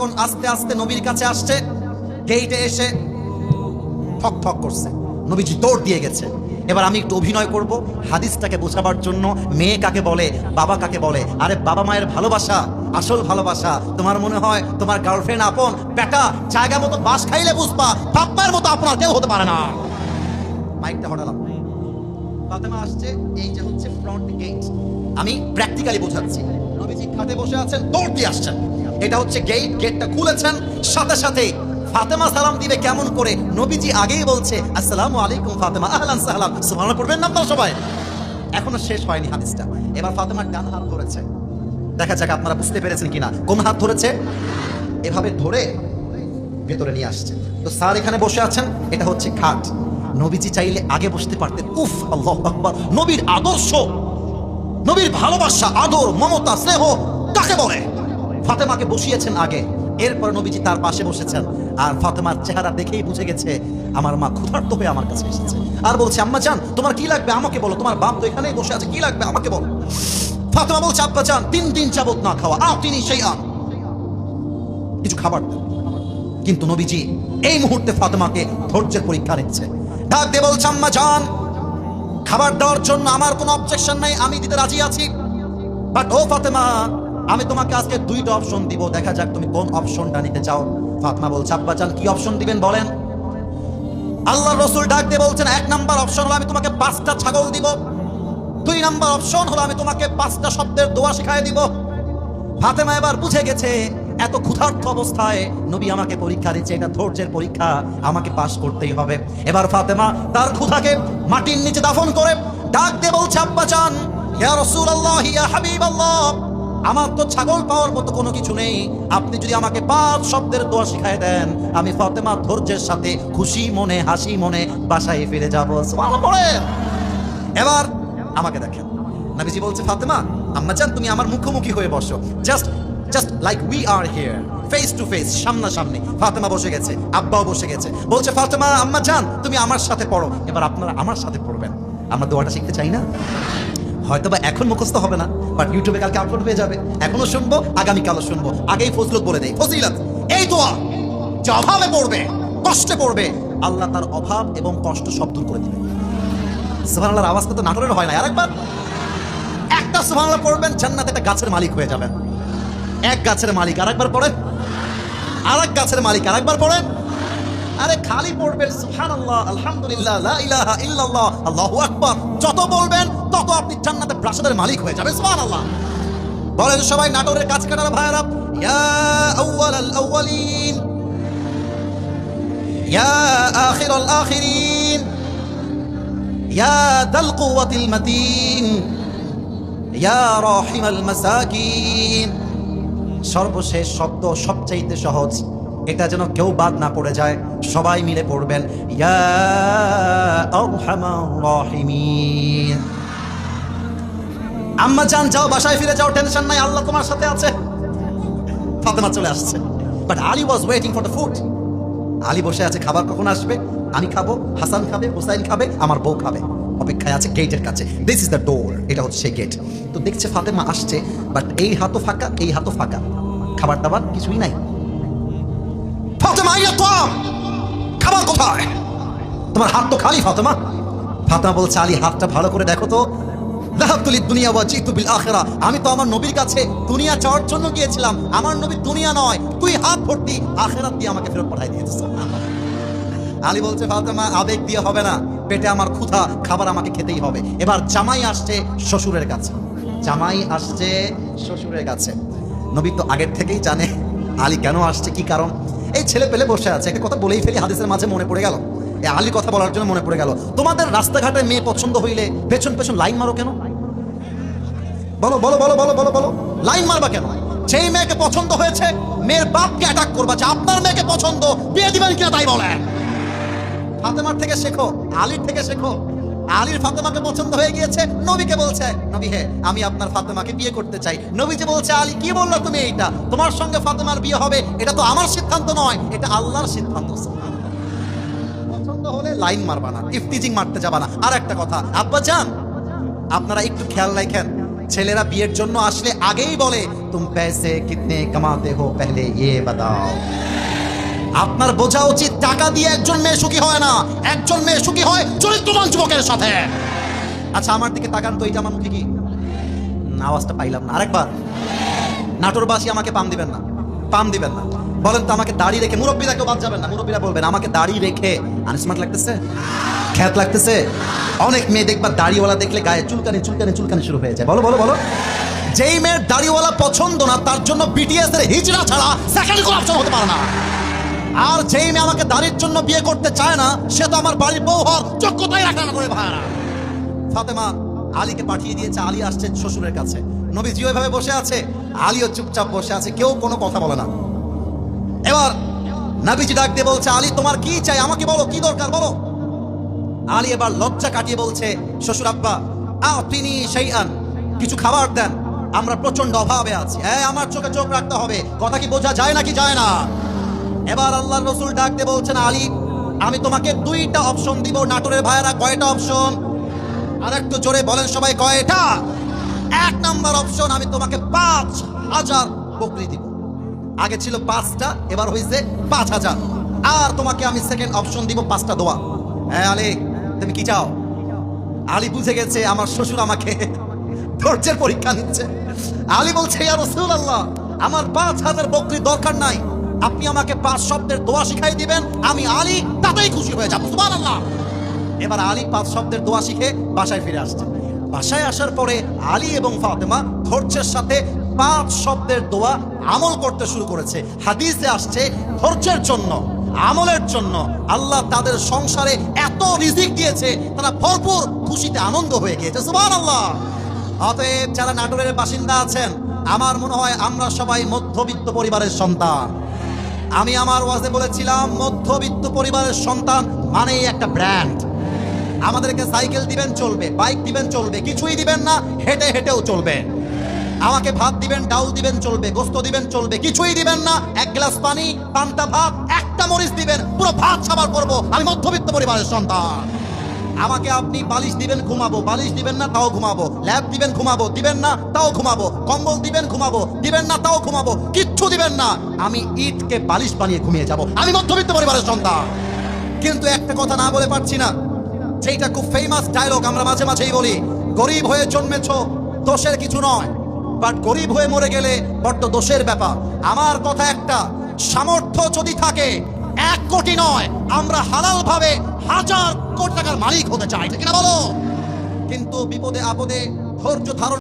যখন আস্তে আস্তে নবীর কাছে আসছে, গেইটে এসে ঠক ঠক করছে, নবীজি দৌড় দিয়ে গেছে। এবার আমি একটু অভিনয় করব হাদিসটাকে বোঝাবার জন্য। মেয়ে কাকে বলে, বাবা কাকে বলে? আরে বাবা মায়ের ভালোবাসা আসল ভালোবাসা। তোমার মনে হয় তোমার গার্লফ্রেন্ড আপন? বেটা, জায়গা মতো বাস খাইলে বুঝবা বাপ্পার মতো আপনার কেউ হতে পারে না। মাইকটা হটালাম। ফাতেমা আসছে, এই যে হচ্ছে ফ্রন্ট গেট। আমি প্র্যাকটিক্যালি বোঝাচ্ছি। নবীজি খাটে বসে আছেন, দৌড় দিয়ে আসছেন। এটা হচ্ছে গেট। গেটটা খুলেছেন, সাথে সাথে ফাতেমা সালাম দিবে কেমন করে? নবীজি আগেই বলছে আসসালামু আলাইকুম ফাতেমা, আহলান সাহলান। সুবহানাল্লাহ পড়বেন না আপনারা সবাই? এখনো শেষ হয়নি হাদিসটা। এবার ফাতেমার ডান হাত ধরেছে, দেখা যাক আপনারা বুঝতে পেরেছেন কিনা। কোন হাত ধরেছে? এভাবে ধরে ভেতরে নিয়ে আসছে। তো স্যার এখানে বসে আছেন, এটা হচ্ছে খাট। নবীজি চাইলে আগে বসতে পারতেন। উফ, আল্লাহু আকবার! নবীর আদর্শ, নবীর ভালোবাসা, আদর, মমতা, স্নেহ কাকে বলে? ফাতেমাকে বসিয়েছেন আগে, এরপর নবীজি তার পাশে বসেছেন। আর ফাতেমার চেহারা দেখেই বুঝে গেছে আমার মা ক্ষুধার্ত হয়ে আমার কাছে এসেছে। আর বলছে, আম্মা জান তোমার কি লাগবে আমাকে বলো, তোমার বাপ তো এখানেই বসে আছে, কি লাগবে আমাকে বলো। ফাতেমা বলছে, আব্বা জান 3 দিন যাবত না খাওয়া, তিনি সেই কিছু খাবার দেন। কিন্তু নবীজি এই মুহূর্তে ফাতেমাকে ধৈর্যের পরীক্ষা নিচ্ছে। ডাক দিয়ে বলছে, আম্মা জান খাবার দেওয়ার জন্য আমার কোনো অবজেকশন নাই, আমি দিতে রাজি আছি। বাট ও ফাতেমা, আমি তোমাকে আজকে 2টা অপশন দিব, দেখা যাক তুমি কোন অপশনটা নিতে চাও। ফাতেমা বলছে, আব্বা জান কি অপশন দিবেন বলেন। আল্লাহর রাসূল ডাক দিয়ে বলছেন, 1 নাম্বার অপশন হলো আমি তোমাকে 5টা ছাগল দিব। 2 নাম্বার অপশন হলো আমি তোমাকে 5টা শব্দের দোয়া শিখায় দিব। ফাতেমা এবার বুঝে গেছে এত ক্ষুধার্ত অবস্থায় নবী আমাকে পরীক্ষা দিচ্ছে, এটা ধৈর্যের পরীক্ষা, আমাকে পাস করতেই হবে। এবার ফাতেমা তার ক্ষুধাকে মাটির নিচে দাফন করে ডাক দিয়ে বলছে, আব্বা জান, ইয়া রাসূলুল্লাহ, ইয়া হাবিবাল্লাহ, আমার তো ছাগল পাওয়ার মতো কোনো কিছু নেই, আপনি যদি আমাকে 5 শব্দের দোয়া শিখায় দেন, আমি ফাতেমা ধৈর্যের সাথে খুশি মনে হাসি মনে বাসায় ফিরে যাব। সুবহানাল্লাহ। এবার আমাকে দেখেন, নবীজি বলছে, ফাতেমা আম্মা জান তুমি আমার মুখোমুখি হয়ে বসো, just like we are here, face to face, সামনাসামনি। ফাতেমা বসে গেছে, আব্বাও বসে গেছে। বলছে, ফাতেমা আম্মা জান তুমি আমার সাথে পড়ো। এবার আপনারা আমার সাথে পড়বেন। আমরা দোয়াটা শিখতে চাই না? হয়তোবা এখন মুখস্থ হবে না, বাট ইউটিউবে কালকে আপলোড হয়ে যাবে। এখনো শুনবো, আগামীকালও শুনবো। আগেই ফজলত বলে দেয়, ফজিলত এই দোয়া যে অভাবে পড়বে, কষ্টে পড়বে, আল্লাহ তার অভাব এবং কষ্ট সব দূর করে দিবে। সুবহানাল্লাহর আওয়াজ তো নাটোরের হয় না। আরেকবার একটা সুবহানাল্লাহ পড়বেন, জান্নাতে একটা গাছের মালিক হয়ে যাবেন। এক গাছের মালিক। আরেকবার পড়েন, আরেক গাছের মালিক। আরেকবার পড়েন। আরে খালি পড়বেন সুবহানাল্লাহ, আলহামদুলিল্লাহ, লা ইলাহা ইল্লাল্লাহ, আল্লাহু আকবার। যত বলবেন তত আপনি জান্নাতে প্রাসাদের মালিক হয়ে যাবেন। সুবহানাল্লাহ। বলেন সবাই নাটোরের কাজ কাটার ভাইরা, ইয়া আউয়ালাল আউয়ালিন, ইয়া আখিরাল আখিরিন, ইয়া দাল কুওয়াতিল মাতিন, ইয়া রাহিমাল মাসাকিন। সর্বশেষ শব্দ সবচাইতে সহজ, এটা যেন কেউ বাদ না পড়ে যায়, সবাই মিলে পড়বেন, ইয়া আরহামার রাহিমিন। আম্মা জান যাও বাসায় ফিরে যাও, টেনশন নাই, আল্লাহ তোমার সাথে আছে। ফাতেমা চলে আসছে, but Ali was waiting for the food. Ali বসে আছে, খাবার কখন আসবে, আমি খাবো, হাসান খাবে, হুসাইন খাবে, আমার বউ খাবে, অপেক্ষায় আছে গেটের কাছে। দিস ইজ দ্য ডোর, এটা হচ্ছে সেই গেট। তো দেখছে ফাতেমা আসছে, বাট এই হাতও ফাঁকা, এই হাতও ফাঁকা, খাবার দাবার কিছুই নাই। ফাতেমা খাবার কোথায়? তোমার হাত তো খালি ফাতেমা। ফাতেমা বলছে, আলী হাতটা ভালো করে দেখো তো। দুনিয়া ওয়া জিতু বিল আখিরা, আমি তো আমার নবীর কাছে দুনিয়া চাওয়ার জন্য গিয়েছিলাম, আমার নবী দুনিয়া নয়, তুই হাত ভর্তি আখিরাত দিয়ে আমাকে ফেরত পাঠাই দিয়েছিস। আলী বলছে, ফাতেমা আবেগ দিয়ে হবে না, পেটে আমার ক্ষুধা, খাবার আমাকে খেতেই হবে। এবার জামাই আসছে শ্বশুরের কাছে, জামাই আসছে শ্বশুরের কাছে। নবী তো আগের থেকেই জানে আলী কেন আসছে, কি কারণ। এই ছেলে পেলে বসে আছে, একটা কথা বলেই ফেলি, হাদিসের মাঝে মনে পড়ে গেল, এই আলীর কথা বলার জন্য মনে পড়ে গেল। তোমাদের রাস্তাঘাটে মেয়ে পছন্দ হইলে পেছন পেছন লাইন মারো কেন? বলো বলো বলো বলো বলো বলো, লাইন মারবা কেন? যেই মেয়েকে পছন্দ হয়েছে মেয়ের বাপকে অ্যাটাক করবা, যে আপনার মেয়েকে পছন্দ, বিয়ে দিবেন কিনা তাই বলে। ফাতেমার থেকে শেখো, আলীর থেকে শেখো। আলীর ফাতেমাকে পছন্দ হয়ে গিয়েছে, নবীকে বলছে, নবী হে আমি আপনার ফাতেমাকে বিয়ে করতে চাই। নবী যে বলছে, আলী কি বললো তুমি, এইটা তোমার সঙ্গে ফাতেমার বিয়ে হবে, এটা তো আমার সিদ্ধান্ত নয়, এটা আল্লাহর সিদ্ধান্ত। পছন্দ হলে লাইন মারবা না, ইফতিজিং মারতে যাবা না। আর একটা কথা, আব্বা জান আপনারা একটু খেয়াল রাখেন, ছেলেরা বিয়ের জন্য আসলে আগেই বলে তুম पैसे कितने कमाते हो पहले ये बताओ। আপনার বোঝা উচিত টাকা দিয়ে একজন মেয়ে সুখী হয় না, একজন মেয়ে সুখী হয় চরিত্রবান যুবকের সাথে। আচ্ছা আমার দিকে তাকান তো, এইটা আমার মুখে কি আওয়াজটা পাইলাম না, আরেকবার। নাটোরবাসী আমাকে পাম দিবেন না, পাম দিবেন না। বলেন তো আমাকে দাড়ি রেখে, মুরব্বীরা কেউ বাদ যাবেন না, মুরব্বীরা বলবেন আমাকে দাড়ি রেখে আনস্মার্ট লাগতেছে, খ্যাত লাগতেছে। অনেক মেয়ে দেখবা দাড়িওয়ালা দেখলে গায়ে চুলকানি চুলকানি চুলকানি শুরু হয়ে যায়। বলো বলো বলো। যেই মেয়ের দাড়িওয়ালা পছন্দ না তার জন্য বিটিএস এর হিজড়া ছাড়া সেকেন্ড কোনো অপশন হতে পারে না। আর যেই মেয়ে আমাকে দাড়ির জন্য বিয়ে করতে চায় না সে তো আমার বাড়ির বউ হওয়ার যোগ্যতাই রাখে না করে ভাইরা। ফাতেমা আলীকে পাঠিয়ে দিয়েছে, আলী আসছে শ্বশুরের কাছে। নবীজি ওইভাবে বসে আছে, আলীও চুপচাপ বসে আছে, কেউ কোনো কথা বলে না। এবার নবীজি ডাক দিয়ে বলছে আলী তোমার কি চাই, আমাকে বলো কি দরকার বলো। আলী এবার লজ্জা কাটিয়ে বলছে শ্বশুর আব্বা আতিনি শাইআন, কিছু খাবার দেন, আমরা প্রচন্ড অভাবে আছি। হ্যাঁ আমার চোখে চোখ রাখতে হবে, কথা কি বোঝা যায় নাকি যায় না। এবার আল্লাহর রাসূল ডাক দিয়ে বলছেন আলী আমি তোমাকে দুইটা অপশন দিব। নাটোরের ভাইয়েরা কয়টা অপশন, আর একটু জোরে বলেন সবাই কয়টা। এক নাম্বার অপশন আমি তোমাকে ৫,০০০ বকরি দিব। আগে ছিল ৫টা, এবার হয়েছে ৫,০০০। আর তোমাকে আমি সেকেন্ড অপশন দিব ৫টা দোয়া। হ্যাঁ আলী তুমি কি চাও। আলী বুঝে গেছে আমার শ্বশুর আমাকে ধৈর্যের পরীক্ষা নিচ্ছে। আলী বলছে ইয়া রাসূলুল্লাহ আমার ৫,০০০ বকরি দরকার নাই, আপনি আমাকে ৫ শব্দের দোয়া শিখাই দিবেন, আমি আলী তাতেই খুশি হয়ে যাবো। সুবহানাল্লাহ। এবার আলী ৫ শব্দের দোয়া শিখে বাসায় ফিরে আসছে। বাসায় আসার পরে আলী এবং ফাতেমা ধৈর্যের সাথে ৫ শব্দের দোয়া আমল করতে শুরু করেছে। হাদিসে আসছে ধৈর্যের জন্য, আমলের জন্য আল্লাহ তাদের সংসারে এত রিজিক দিয়েছে, তারা ভরপুর খুশিতে আনন্দ হয়ে গিয়েছে। সুবহানাল্লাহ। অতএব যারা নাটোরের বাসিন্দা আছেন, আমার মনে হয় আমরা সবাই মধ্যবিত্ত পরিবারের সন্তান। আমি আমার ওয়াজে বলেছিলাম মধ্যবিত্ত পরিবারের সন্তান মানেই একটা ব্র্যান্ড। আমাদেরকে সাইকেল দিবেন চলবে, বাইক দিবেন চলবে, কিছুই দিবেন না হেঁটে হেঁটেও চলবে। আমাকে ভাত দিবেন, ডাউল দিবেন চলবে, গোস্ত দিবেন চলবে, কিছুই দিবেন না এক গ্লাস পানি, পান্তা ভাত, একটা মরিচ দিবেন, পুরো ভাত সাবার করবো। আমি মধ্যবিত্ত পরিবারের সন্তান। আমাকে আপনি বালিশ দিবেন ঘুমাবো, বালিশ দিবেন না তাও ঘুমাবো, ল্যাব দিবেন ঘুমাবো, দিবেন না তাও ঘুমাবো, কম্বল দিবেন ঘুমাবো, দিবেন না তাও ঘুমাবো, কিচ্ছু দিবেন না আমি ইটকে বালিশ বানিয়ে ঘুমিয়ে যাব। আমি মধ্যবিত্ত পরিবারের সন্তান। কিন্তু একটা কথা না বলে পারছি না, সেইটা খুব ফেমাস ডায়লগ, আমরা মাঝে মাঝেই বলি, গরিব হয়ে জন্মেছো দোষের কিছু নয়, বাট গরিব হয়ে মরে গেলে বড্ড দোষের ব্যাপার। আমার কথা একটা, সামর্থ্য যদি থাকে ১ কোটি নয়, আমরা হালাল ভাবে ১,০০০ কোটি টাকার মালিক হতে চাই, ঠিক না বলো। কিন্তু বিপদে আপদে ধৈর্য ধারণ